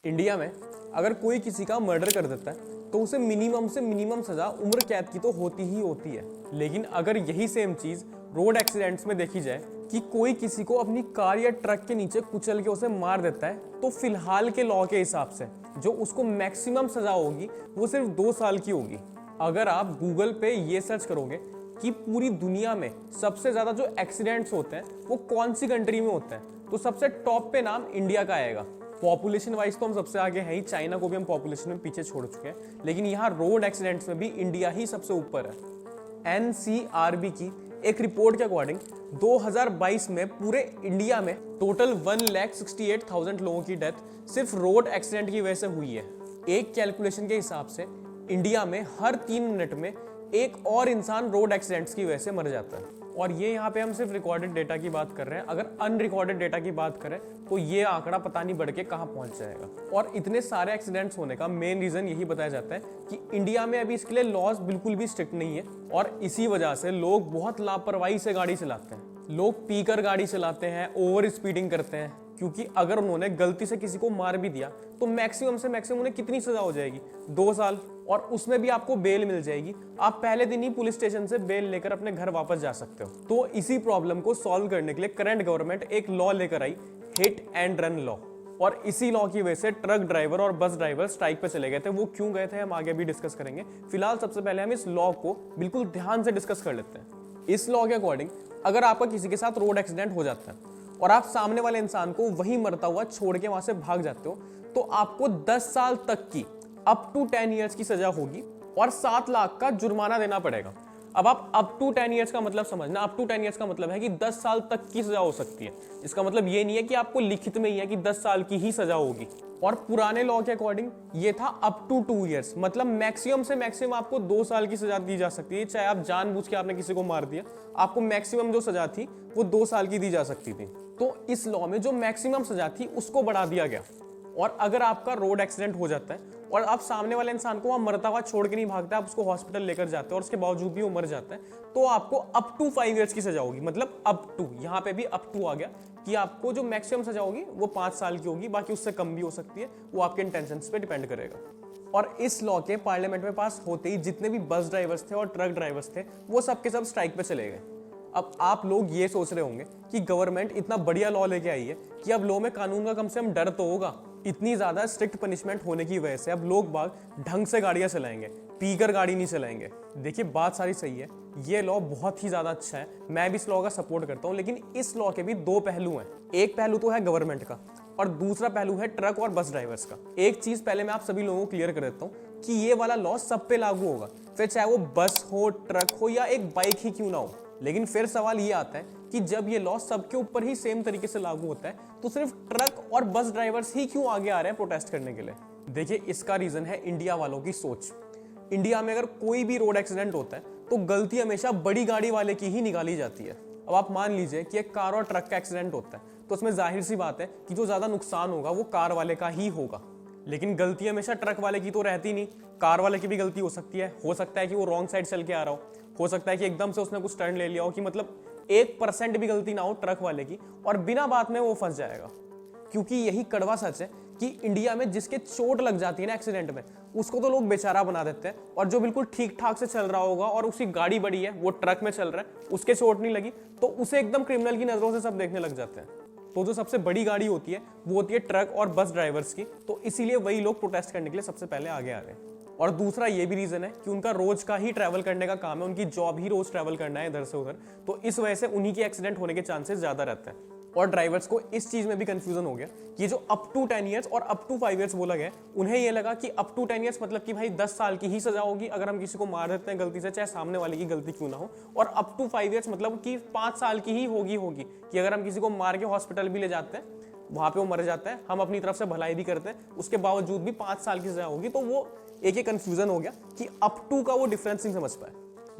India में अगर कोई किसी का मर्डर कर देता है तो उसे मिनिमम से मिनिमम सजा उम्र कैद की तो होती ही होती है। लेकिन अगर यही सेम चीज रोड एक्सीडेंट्स में देखी जाए कि कोई किसी को अपनी कार या ट्रक के नीचे कुचल के उसे मार देता है तो फिलहाल के लॉ के हिसाब से जो उसको मैक्सिमम सजा होगी वो सिर्फ 2 साल की होगी। अगर आप गूगल पे ये सर्च करोगे कि पूरी दुनिया में सबसे ज्यादा जो एक्सीडेंट्स होते हैं वो कौन सी कंट्री में होते हैं तो सबसे टॉप पे नाम इंडिया का आएगा। पॉपुलेशन वाइज तो हम सबसे आगे हैं ही, चाइना को भी हम पॉपुलेशन में पीछे छोड़ चुके हैं, लेकिन यहाँ रोड एक्सीडेंट्स में भी इंडिया ही सबसे ऊपर है। NCRB की एक रिपोर्ट के अकॉर्डिंग 2022 में पूरे इंडिया में टोटल 1,68,000 लोगों की डेथ सिर्फ रोड एक्सीडेंट की वजह से हुई है। एक कैलकुलेशन के हिसाब से इंडिया में हर 3 मिनट में एक और इंसान रोड एक्सीडेंट्स की वजह से मर जाता है। और ये यहाँ पे हम सिर्फ रिकॉर्डेड डेटा की बात कर रहे हैं, अगर अनरिकॉर्डेड डेटा की बात करें तो ये आंकड़ा पता नहीं बढ़ के कहाँ पहुंच जाएगा। और इतने सारे एक्सीडेंट्स होने का मेन रीजन यही बताया जाता है कि इंडिया में अभी इसके लिए लॉज बिल्कुल भी स्ट्रिक्ट नहीं है और इसी वजह से लोग बहुत लापरवाही से गाड़ी चलाते हैं। लोग पीकर गाड़ी चलाते हैं, ओवर स्पीडिंग करते हैं, क्योंकि अगर उन्होंने गलती से किसी को मार भी दिया तो मैक्सिमम से मैक्सिमम उन्हें कितनी सजा हो जाएगी, 2 साल, और उसमें भी आपको बेल मिल जाएगी। आप पहले दिन ही पुलिस स्टेशन से बेल लेकर अपने घर वापस जा सकते हो। तो इसी प्रॉब्लम को सॉल्व करने के लिए करंट गवर्नमेंट एक लॉ लेकर आई, हिट एंड रन लॉ। और इसी लॉ की वजह से ट्रक ड्राइवर और बस ड्राइवर स्ट्राइक पे चले गए थे। वो क्यों गए थे हम आगे भी डिस्कस करेंगे। फिलहाल सबसे पहले हम इस लॉ को बिल्कुल ध्यान से डिस्कस कर लेते हैं। इस लॉ के अकॉर्डिंग अगर आपका किसी के साथ रोड एक्सीडेंट हो जाता है और आप सामने वाले इंसान को वहीं मरता हुआ छोड़ के वहां से भाग जाते हो तो आपको 10 साल तक की अप टू 10 ईयर्स की सजा होगी और 7 लाख का जुर्माना देना पड़ेगा। अब आप अप टू 10 ईयर्स का मतलब समझना, अप टू 10 ईयर्स का मतलब है कि 10 साल तक की सजा हो सकती है। इसका मतलब ये नहीं है कि आपको लिखित में ही है कि 10 साल की ही सजा होगी। और पुराने लॉ के अकॉर्डिंग ये था अप टू 2 ईयर्स, मतलब मैक्सिमम से मैक्सिमम आपको 2 साल की सजा दी जा सकती है। चाहे आप जानबूझ के आपने किसी को मार दिया, आपको मैक्सिमम जो सजा थी वो 2 साल की दी जा सकती थी। तो इस लॉ में जो मैक्सिमम सजा थी उसको बढ़ा दिया गया। और अगर आपका रोड एक्सीडेंट हो जाता है और आप सामने वाले इंसान को वहां मरता हुआ छोड़ के नहीं भागते, आप उसको हॉस्पिटल लेकर जाते हैं और उसके बावजूद भी वो मर जाता है, तो आपको अप टू 5 ईयर्स की सजा होगी। मतलब अप टू, यहाँ पे भी अप टू आ गया कि आपको जो मैक्सिमम सजा होगी वो 5 साल की होगी, बाकी उससे कम भी हो सकती है, वो आपके इंटेंशंस पे डिपेंड करेगा। और इस लॉ के पार्लियामेंट में पास होते ही जितने भी बस ड्राइवर्स थे और ट्रक ड्राइवर्स थे वो सब के सब स्ट्राइक पे चले गए। अब आप लोग ये सोच रहे होंगे कि गवर्नमेंट इतना बढ़िया लॉ लेके आई है कि अब लॉ में कानून का कम से कम डर तो होगा। इतनी ज्यादा स्ट्रिक्ट पनिशमेंट होने की वजह से अब लोग बाग ढंग से गाड़ियां चलाएंगे, पीकर गाड़ी नहीं चलाएंगे। देखिए बात सारी सही है, ये लॉ बहुत ही ज्यादा अच्छा है, मैं भी इस लॉ का सपोर्ट करता हूँ। लेकिन इस लॉ के भी 2 पहलू हैं। एक पहलू तो है गवर्नमेंट का और दूसरा पहलू है ट्रक और बस ड्राइवर्स का। एक चीज पहले मैं आप सभी लोगों को क्लियर कर देता हूँ कि ये वाला लॉ सब पे लागू होगा, फिर चाहे वो बस हो, ट्रक हो या एक बाइक ही क्यों ना हो। लेकिन फिर सवाल ये आता है कि जब ये लॉ सबके ऊपर ही सेम तरीके से लागू होता है तो सिर्फ ट्रक और बस ड्राइवर्स ही क्यों आगे आ रहे हैं प्रोटेस्ट करने के लिए। देखिए इसका रीजन है इंडिया वालों की सोच। इंडिया में अगर कोई भी रोड एक्सीडेंट होता है तो गलती हमेशा बड़ी गाड़ी वाले की ही निकाली जाती है। अब आप मान लीजिए कि एक कार और ट्रक का एक्सीडेंट होता है तो उसमें जाहिर सी बात है कि जो ज्यादा नुकसान होगा वो कार वाले का ही होगा। लेकिन गलती हमेशा ट्रक वाले की तो रहती नहीं, कार वाले की भी गलती हो सकती है। हो सकता है कि वो रॉन्ग साइड चल के आ रहा हो सकता है कि एकदम से उसने कुछ टर्न ले लिया हो, कि मतलब 1% भी गलती ना हो ट्रक वाले की और बिना बात में वो फंस जाएगा। क्योंकि यही कड़वा सच है कि इंडिया में जिसके चोट लग जाती है ना एक्सीडेंट में, उसको तो लोग बेचारा बना देते हैं, और जो बिल्कुल ठीक ठाक से चल रहा होगा और उसकी गाड़ी बड़ी है, वो ट्रक में चल रहा है, उसके चोट नहीं लगी तो उसे एकदम क्रिमिनल की नजरों से सब देखने लग जाते हैं। तो जो सबसे बड़ी गाड़ी होती है वो होती है ट्रक और बस ड्राइवर्स की, तो इसीलिए वही लोग प्रोटेस्ट करने के लिए सबसे पहले आगे आ रहे हैं। और दूसरा ये भी रीजन है कि उनका रोज का ही ट्रैवल करने का काम है, उनकी जॉब ही रोज ट्रैवल करना है इधर से उधर, तो इस वजह से उन्हीं के एक्सीडेंट होने के चांसेस ज्यादा रहते हैं। और ड्राइवर्स को इस चीज में भी कंफ्यूजन हो गया कि ये जो अप टू 10 ईयर्स और अप टू 5 ईयर्स बोला गया, उन्हें ये लगा कि अप टू 10 ईयर्स मतलब कि भाई 10 साल की ही सजा होगी अगर हम किसी को मार देते हैं गलती से, चाहे सामने वाले की गलती क्यों ना हो। और अप टू 5 ईयर्स मतलब कि 5 साल की ही होगी कि अगर हम किसी को मार के हॉस्पिटल भी ले जाते हैं, वहां पे वो मर जाता है, हम अपनी तरफ से भलाई भी करते हैं, उसके बावजूद भी 5 साल की सजा होगी। तो वो एक कंफ्यूजन हो गया कि अप टू का वो डिफरेंस नहीं समझ पाए।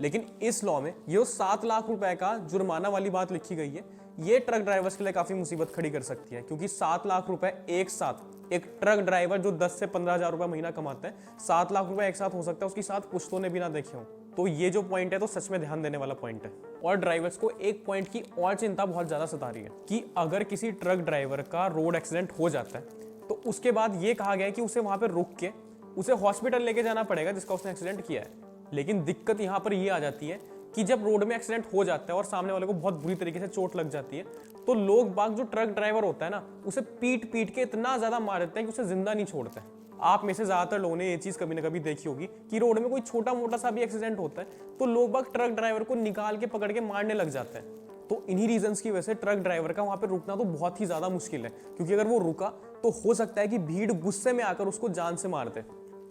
लेकिन इस लॉ में ये 7 लाख रुपए का जुर्माना वाली बात लिखी गई है, ये ट्रक ड्राइवर्स के लिए काफी मुसीबत खड़ी कर सकती है। क्योंकि 7 लाख रुपए एक साथ एक ट्रक ड्राइवर जो 10 से 15 हजार रुपए महीना कमाता है, 7 लाख रुपए एक साथ हो सकता है उसके साथ पुश्तों ने भी ना देखे हो। तो ये जो पॉइंट है तो सच में ध्यान देने वाला पॉइंट है। और ड्राइवर्स को एक पॉइंट की और चिंता बहुत ज्यादा सता रही है कि अगर किसी ट्रक ड्राइवर का रोड एक्सीडेंट हो जाता है तो उसके बाद ये कहा गया है कि उसे वहां पर रुक के उसे हॉस्पिटल लेके जाना पड़ेगा जिसका उसने एक्सीडेंट किया है। लेकिन दिक्कत यहाँ पर ये आ जाती है कि जब रोड में एक्सीडेंट हो जाता है और सामने वाले को बहुत बुरी तरीके से चोट लग जाती है, तो लोग बाग जो ट्रक ड्राइवर होता है ना, उसे पीट पीट के इतना ज्यादा मार देते हैं कि उसे जिंदा नहीं छोड़ते। आप में से ज्यादातर लोगों ने ये चीज कभी ना कभी देखी होगी कि रोड में कोई छोटा मोटा सा भी एक्सीडेंट होता है तो लोग बाग ट्रक ड्राइवर को निकाल के पकड़ के मारने लग जाते हैं। तो इन्हीं रीजंस की वजह से ट्रक ड्राइवर का वहां पे रुकना तो बहुत ही ज्यादा मुश्किल है, क्योंकि अगर वो रुका तो हो सकता है कि भीड़ गुस्से में आकर उसको जान से मार दे।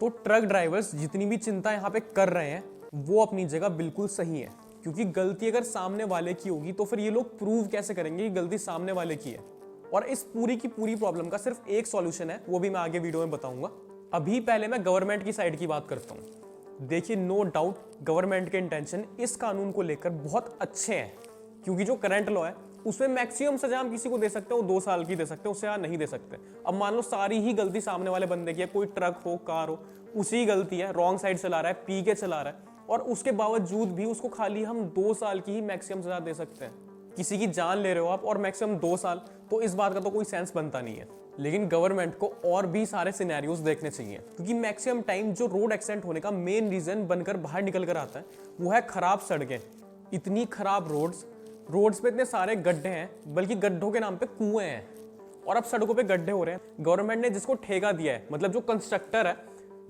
तो ट्रक ड्राइवर्स जितनी भी चिंता यहाँ पे कर रहे हैं वो अपनी जगह बिल्कुल सही है, क्योंकि गलती अगर सामने वाले की होगी तो फिर ये लोग प्रूव कैसे करेंगे कि गलती सामने वाले की है। और इस पूरी की पूरी प्रॉब्लम का सिर्फ एक सॉल्यूशन है, वो भी मैं आगे वीडियो में बताऊंगा। अभी पहले मैं गवर्नमेंट की साइड की बात करता हूँ। देखिए, नो डाउट गवर्नमेंट के इंटेंशन इस कानून को लेकर बहुत अच्छे हैं, क्योंकि जो करंट लॉ है उसमें मैक्सिमम सजा हम किसी को दे सकते हैं, वो 2 साल की दे सकते हैं, उससे नहीं दे सकते। अब मान लो सारी ही गलती सामने वाले बंदे की है, कोई ट्रक हो कार हो, उसी गलती है, रॉन्ग साइड चला रहा है, पी के चला रहा है, और उसके बावजूद भी उसको खाली हम 2 साल की ही मैक्सिमम सजा दे सकते हैं। किसी की जान ले रहे हो आप और मैक्सिमम 2 साल, तो इस बात का तो कोई सेंस बनता नहीं है। लेकिन गवर्नमेंट को और भी सारे सिनेरियोज देखने चाहिए, क्योंकि मैक्सिमम टाइम जो रोड एक्सीडेंट होने का मेन रीजन बनकर बाहर निकल कर आता है वो है खराब सड़कें। इतनी खराब रोड्स पे इतने सारे गड्ढे हैं, बल्कि गड्ढों के नाम पे कुएं हैं, और अब सड़कों पे गड्ढे हो रहे हैं। गवर्नमेंट ने जिसको ठेका दिया है, मतलब जो कंस्ट्रक्टर है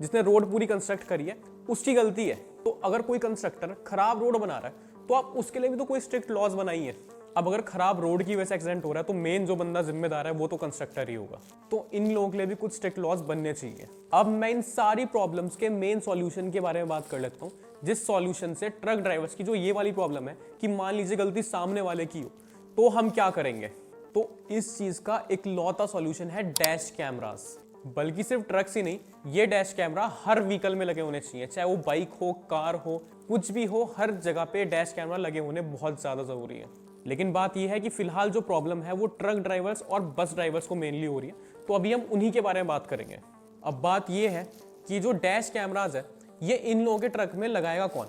जिसने रोड पूरी कंस्ट्रक्ट करी है, उसकी गलती है। तो अगर कोई कंस्ट्रक्टर खराब रोड बना रहा है तो आप उसके लिए भी तो कोई स्ट्रिक्ट लॉज बनाइए। अब अगर खराब रोड की वजह से एक्सीडेंट हो रहा है तो मेन जो बंदा जिम्मेदार है वो तो कंस्ट्रक्टर ही होगा। तो इन लोगों के लिए भी कुछ स्ट्रिक्ट लॉज बनने चाहिए। अब मैं इन सारी प्रॉब्लम्स के मेन सॉल्यूशन के बारे में बात कर लेता हूँ, जिस सॉल्यूशन से ट्रक ड्राइवर्स की जो ये वाली प्रॉब्लम है कि मान लीजिए गलती सामने वाले की हो, तो हम क्या करेंगे। तो इस चीज का इकलौता सॉल्यूशन है डैश कैमरास। बल्कि सिर्फ ट्रक्स ही नहीं, ये डैश कैमरा हर व्हीकल में लगे होने चाहिए, चाहे वो बाइक हो, कार हो, कुछ भी हो, हर जगह पे डैश कैमरा लगे होने बहुत ज्यादा जरूरी है। लेकिन बात यह है कि फिलहाल जो प्रॉब्लम है वो ट्रक ड्राइवर्स और बस ड्राइवर्स को मेनली हो रही है, तो अभी हम उन्हीं के बारे में बात करेंगे। अब बात यह है कि जो डैश कैमराज है ये इन लोगों के ट्रक में लगाएगा कौन,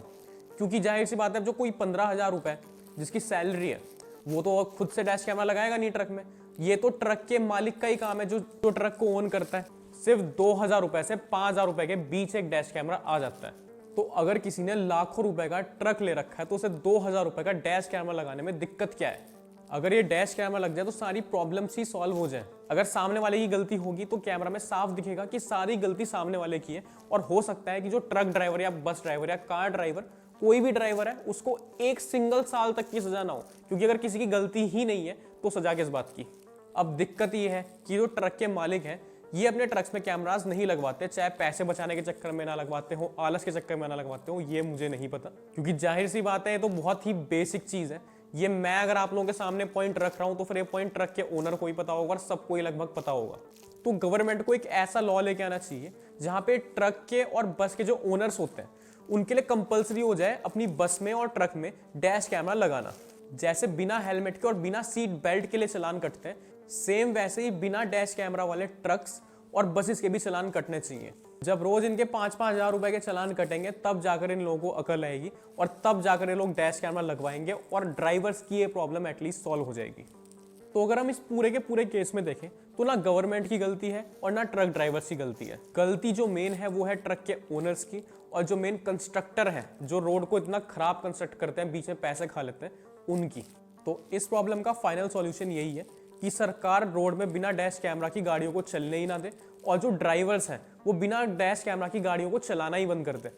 क्योंकि जाहिर सी बात है जो कोई 15,000 रुपए जिसकी सैलरी है वो तो खुद से डैश कैमरा लगाएगा नहीं ट्रक में। ये तो ट्रक के मालिक का ही काम है, जो ट्रक को ओन करता है। सिर्फ 2,000 रुपए से 5,000 रुपए के बीच एक डैश कैमरा आ जाता है। तो अगर किसी ने लाखों रुपए का ट्रक ले रखा है तो उसे 2,000 रुपए का डैश कैमरा लगाने में दिक्कत क्या है। अगर ये डैश कैमरा लग जाए तो सारी प्रॉब्लम्स ही सॉल्व हो जाए। अगर सामने वाले की गलती होगी तो कैमरा में साफ दिखेगा कि सारी गलती सामने वाले की है, और हो सकता है कि जो ट्रक ड्राइवर या बस ड्राइवर या कार ड्राइवर, कोई भी ड्राइवर है, उसको 1 सिंगल साल तक की सजा ना हो, क्योंकि अगर किसी की गलती ही नहीं है तो सजा किस बात की। अब दिक्कत ये है कि जो ट्रक के मालिक हैं ये अपने ट्रक्स में कैमरास नहीं लगवाते, चाहे पैसे बचाने के चक्कर में ना लगवाते हो, आलस के चक्कर में ना लगवाते हो, ये मुझे नहीं पता, क्योंकि जाहिर सी बात है ये तो बहुत ही बेसिक चीज है। ये मैं अगर आप लोगों के सामने पॉइंट रख रहा हूं तो फिर ये पॉइंट ट्रक के ओनर को ही पता होगा और सबको ही लगभग पता होगा। तो गवर्नमेंट को एक ऐसा लॉ लेके आना चाहिए जहां पे ट्रक के और बस के जो ओनर्स होते हैं उनके लिए कंपलसरी हो जाए अपनी बस में और ट्रक में डैश कैमरा लगाना। जैसे बिना हेलमेट के और बिना सीट बेल्ट के लिए चालान कटते हैं, सेम वैसे ही बिना डैश कैमरा वाले ट्रक्स और बसेस के भी चालान कटने चाहिए। जब रोज इनके 5-5 हजार रुपए के चालान कटेंगे तब जाकर इन लोगों को अकल आएगी, और तब जाकर ये लोग डैश कैमरा लगवाएंगे और ड्राइवर्स की ये प्रॉब्लम एटलीस्ट सॉल्व हो जाएगी। तो अगर हम इस पूरे के पूरे केस में देखें तो ना गवर्नमेंट की गलती है और ना ट्रक ड्राइवर्स की गलती है। गलती जो मेन है वो है ट्रक के ओनर्स की, और जो मेन कंस्ट्रक्टर है जो रोड को इतना खराब कंस्ट्रक्ट करते हैं, बीच में पैसे खा लेते हैं, उनकी। तो इस प्रॉब्लम का फाइनल सॉल्यूशन यही है कि सरकार रोड में बिना डैश कैमरा की गाड़ियों को चलने ही ना दे, और जो ड्राइवर्स हैं वो बिना डैश कैमरा की गाड़ियों को चलाना ही बंद कर दे।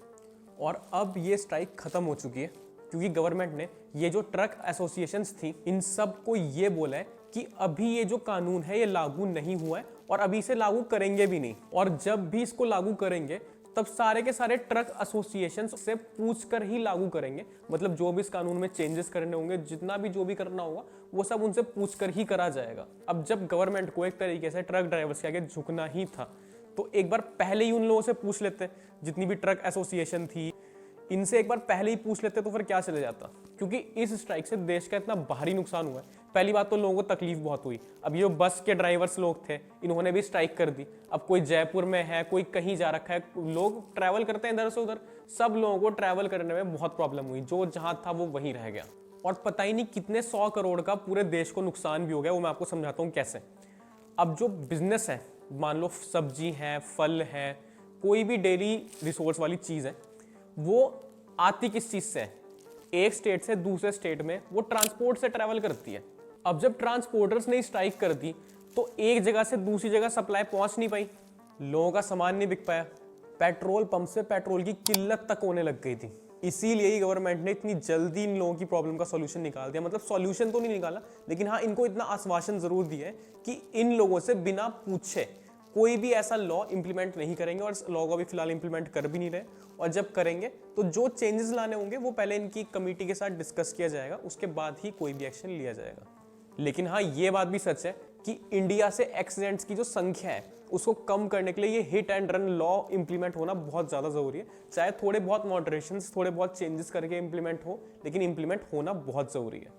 और अब ये स्ट्राइक खत्म हो चुकी है, क्योंकि गवर्नमेंट ने ये जो ट्रक एसोसिएशंस थी इन सब को ये बोला है कि अभी ये जो कानून है ये लागू नहीं हुआ है और अभी इसे लागू करेंगे भी नहीं, और जब भी इसको लागू करेंगे तब सारे के सारे ट्रक एसोसिएशन से पूछ कर ही लागू करेंगे। मतलब जो भी इस कानून में चेंजेस करने होंगे, जितना भी जो भी करना होगा, वो सब उनसे पूछ कर ही करा जाएगा। अब जब गवर्नमेंट को एक तरीके से ट्रक ड्राइवर्स के आगे झुकना ही था तो एक बार पहले ही उन लोगों से पूछ लेते, जितनी भी ट्रक एसोसिएशन थी इनसे एक बार पहले ही पूछ लेते तो फिर क्या चले जाता। क्योंकि इस स्ट्राइक से देश का इतना भारी नुकसान हुआ है। पहली बात तो लोगों को तकलीफ बहुत हुई। अब ये बस के ड्राइवर्स लोग थे, इन्होंने भी स्ट्राइक कर दी। अब कोई जयपुर में है, कोई कहीं जा रखा है, लोग ट्रैवल करते हैं इधर से उधर, सब लोगों को ट्रैवल करने में बहुत प्रॉब्लम हुई। जो जहां था वो वहीं रह गया, और पता ही नहीं कितने 100 करोड़ का पूरे देश को नुकसान भी हो गया। वो मैं आपको समझाता हूँ कैसे। अब जो बिजनेस है मान लो सब्जी है, फल है, कोई भी डेली रिसोर्स वाली चीज़ है, वो आती किस चीज़ से है? एक स्टेट से दूसरे स्टेट में वो ट्रांसपोर्ट से ट्रैवल करती है। अब जब ट्रांसपोर्टर्स ने स्ट्राइक कर दी तो एक जगह से दूसरी जगह सप्लाई पहुंच नहीं पाई, लोगों का सामान नहीं बिक पाया, पेट्रोल पंप से पेट्रोल की किल्लत तक होने लग गई थी। इसीलिए ही गवर्नमेंट ने इतनी जल्दी इन लोगों की प्रॉब्लम का सॉल्यूशन निकाल दिया। मतलब सॉल्यूशन तो नहीं निकाला, लेकिन हाँ इनको इतना आश्वासन जरूर दिया है कि इन लोगों से बिना पूछे कोई भी ऐसा लॉ इंप्लीमेंट नहीं करेंगे, और लॉ को भी फिलहाल इंप्लीमेंट कर भी नहीं रहे। और जब करेंगे तो जो चेंजेस लाने होंगे वो पहले इनकी कमेटी के साथ डिस्कस किया जाएगा, उसके बाद ही कोई भी एक्शन लिया जाएगा। लेकिन हाँ ये बात भी सच है कि इंडिया से एक्सीडेंट्स की जो संख्या है उसको कम करने के लिए ये hit and run law implement होना बहुत ज़्यादा ज़रूरी है। चाहे थोड़े बहुत मॉडरेशंस, थोड़े बहुत चेंजेस करके इंप्लीमेंट हो, लेकिन इंप्लीमेंट होना बहुत ज़रूरी है।